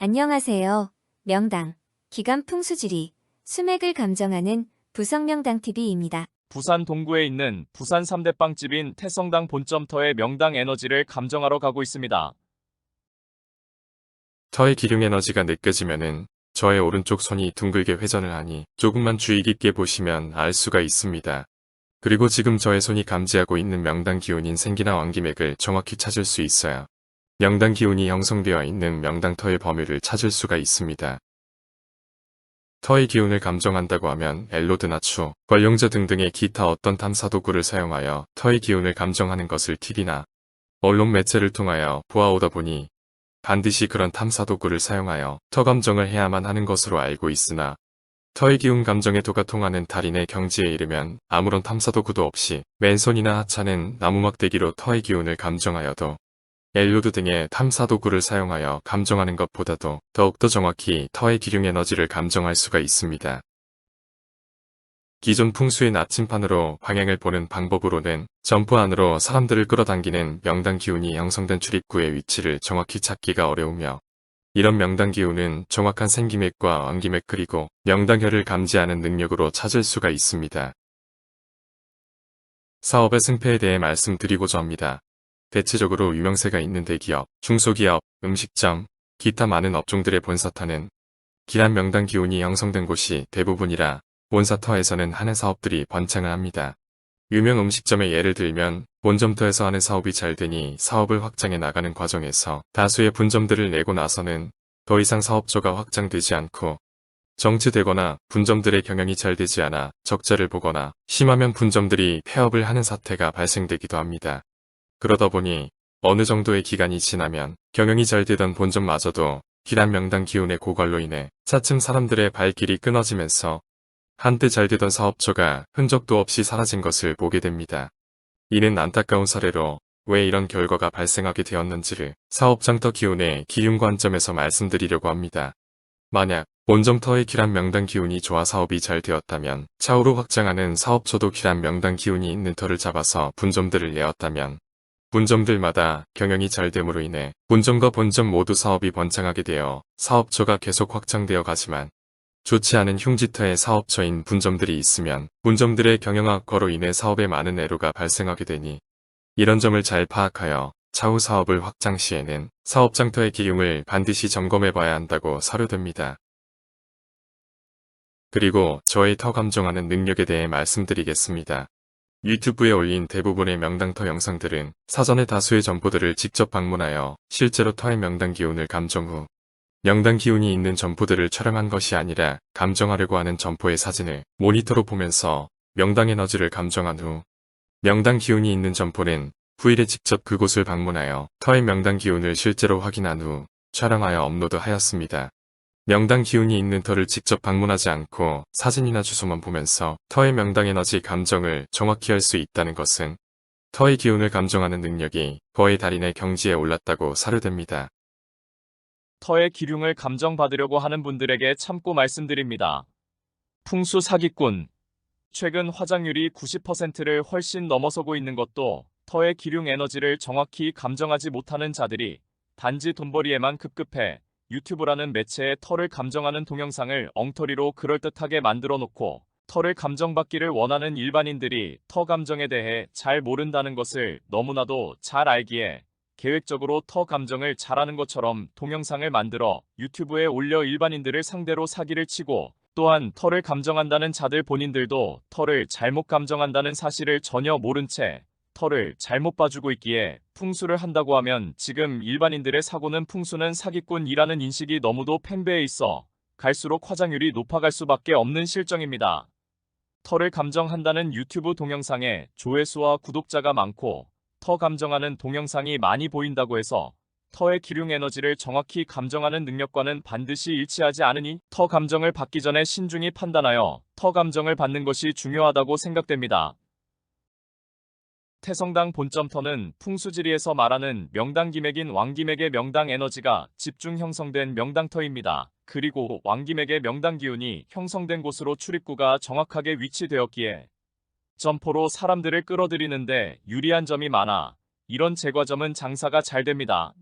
안녕하세요. 명당, 기간 풍수지리, 수맥을 감정하는 부성명당TV입니다. 부산 동구에 있는 부산 3대 빵집인 태성당 본점터의 명당 에너지를 감정하러 가고 있습니다. 터의 기륭 에너지가 느껴지면은 저의 오른쪽 손이 둥글게 회전을 하니 조금만 주의 깊게 보시면 알 수가 있습니다. 그리고 지금 저의 손이 감지하고 있는 명당 기운인 생기나 왕기맥을 정확히 찾을 수 있어요. 명당 기운이 형성되어 있는 명당 터의 범위를 찾을 수가 있습니다. 터의 기운을 감정한다고 하면 엘로드나 추, 관룡자 등등의 기타 어떤 탐사 도구를 사용하여 터의 기운을 감정하는 것을 TV나 언론 매체를 통하여 보아오다 보니 반드시 그런 탐사 도구를 사용하여 터 감정을 해야만 하는 것으로 알고 있으나 터의 기운 감정의 도가 통하는 달인의 경지에 이르면 아무런 탐사 도구도 없이 맨손이나 하찮은 나무막대기로 터의 기운을 감정하여도 엘로드 등의 탐사 도구를 사용하여 감정하는 것보다도 더욱더 정확히 터의 기륭 에너지를 감정할 수가 있습니다. 기존 풍수의 나침판으로 방향을 보는 방법으로는 점프 안으로 사람들을 끌어당기는 명당 기운이 형성된 출입구의 위치를 정확히 찾기가 어려우며 이런 명당 기운은 정확한 생기맥과 왕기맥 그리고 명당혈을 감지하는 능력으로 찾을 수가 있습니다. 사업의 승패에 대해 말씀드리고자 합니다. 대체적으로 유명세가 있는 대기업, 중소기업, 음식점, 기타 많은 업종들의 본사터는 기란 명당 기운이 형성된 곳이 대부분이라 본사터에서는 하는 사업들이 번창을 합니다. 유명 음식점의 예를 들면 본점터에서 하는 사업이 잘 되니 사업을 확장해 나가는 과정에서 다수의 분점들을 내고 나서는 더 이상 사업조가 확장되지 않고 정체되거나 분점들의 경영이 잘 되지 않아 적자를 보거나 심하면 분점들이 폐업을 하는 사태가 발생되기도 합니다. 그러다 보니 어느 정도의 기간이 지나면 경영이 잘 되던 본점마저도 기란 명당 기운의 고갈로 인해 차츰 사람들의 발길이 끊어지면서 한때 잘 되던 사업처가 흔적도 없이 사라진 것을 보게 됩니다. 이는 안타까운 사례로 왜 이런 결과가 발생하게 되었는지를 사업장터 기운의 기륭 관점에서 말씀드리려고 합니다. 만약 본점터의 기란 명당 기운이 좋아 사업이 잘 되었다면 차후로 확장하는 사업처도 기란 명당 기운이 있는 터를 잡아서 분점들을 내었다면 분점들마다 경영이 잘 됨으로 인해 본점과 본점 모두 사업이 번창하게 되어 사업처가 계속 확장되어 가지만 좋지 않은 흉지터의 사업처인 분점들이 있으면 분점들의 경영 악화로 인해 사업에 많은 애로가 발생하게 되니 이런 점을 잘 파악하여 차후 사업을 확장 시에는 사업장터의 기용을 반드시 점검해 봐야 한다고 사료됩니다. 그리고 저의 터 감정하는 능력에 대해 말씀드리겠습니다. 유튜브에 올린 대부분의 명당터 영상들은 사전에 다수의 점포들을 직접 방문하여 실제로 터의 명당 기운을 감정 후 명당 기운이 있는 점포들을 촬영한 것이 아니라 감정하려고 하는 점포의 사진을 모니터로 보면서 명당 에너지를 감정한 후 명당 기운이 있는 점포는 후일에 직접 그곳을 방문하여 터의 명당 기운을 실제로 확인한 후 촬영하여 업로드하였습니다. 명당 기운이 있는 터를 직접 방문하지 않고 사진이나 주소만 보면서 터의 명당 에너지 감정을 정확히 할 수 있다는 것은 터의 기운을 감정하는 능력이 거의 달인의 경지에 올랐다고 사료됩니다. 터의 기륭을 감정받으려고 하는 분들에게 참고 말씀드립니다. 풍수 사기꾼. 최근 화장률이 90%를 훨씬 넘어서고 있는 것도 터의 기륭 에너지를 정확히 감정하지 못하는 자들이 단지 돈벌이에만 급급해 유튜브라는 매체에 터를 감정하는 동영상을 엉터리로 그럴듯하게 만들어 놓고 터를 감정받기를 원하는 일반인들이 터 감정에 대해 잘 모른다는 것을 너무나도 잘 알기에 계획적으로 터 감정을 잘하는 것처럼 동영상을 만들어 유튜브에 올려 일반인들을 상대로 사기를 치고 또한 터를 감정한다는 자들 본인들도 터를 잘못 감정한다는 사실을 전혀 모른 채 터를 잘못 봐주고 있기에 풍수를 한다고 하면 지금 일반인들의 사고는 풍수는 사기꾼이라는 인식이 너무도 팽배해 있어 갈수록 화장률이 높아갈 수밖에 없는 실정입니다. 터를 감정한다는 유튜브 동영상에 조회수와 구독자가 많고 터 감정하는 동영상이 많이 보인다고 해서 터의 기륭 에너지를 정확히 감정하는 능력과는 반드시 일치하지 않으니 터 감정을 받기 전에 신중히 판단하여 터 감정을 받는 것이 중요하다고 생각됩니다. 태성당 본점터는 풍수지리에서 말하는 명당 기맥인 왕기맥의 명당 에너지가 집중 형성된 명당터입니다. 그리고 왕기맥의 명당 기운이 형성된 곳으로 출입구가 정확하게 위치되었기에 점포로 사람들을 끌어들이는데 유리한 점이 많아 이런 제과점은 장사가 잘 됩니다.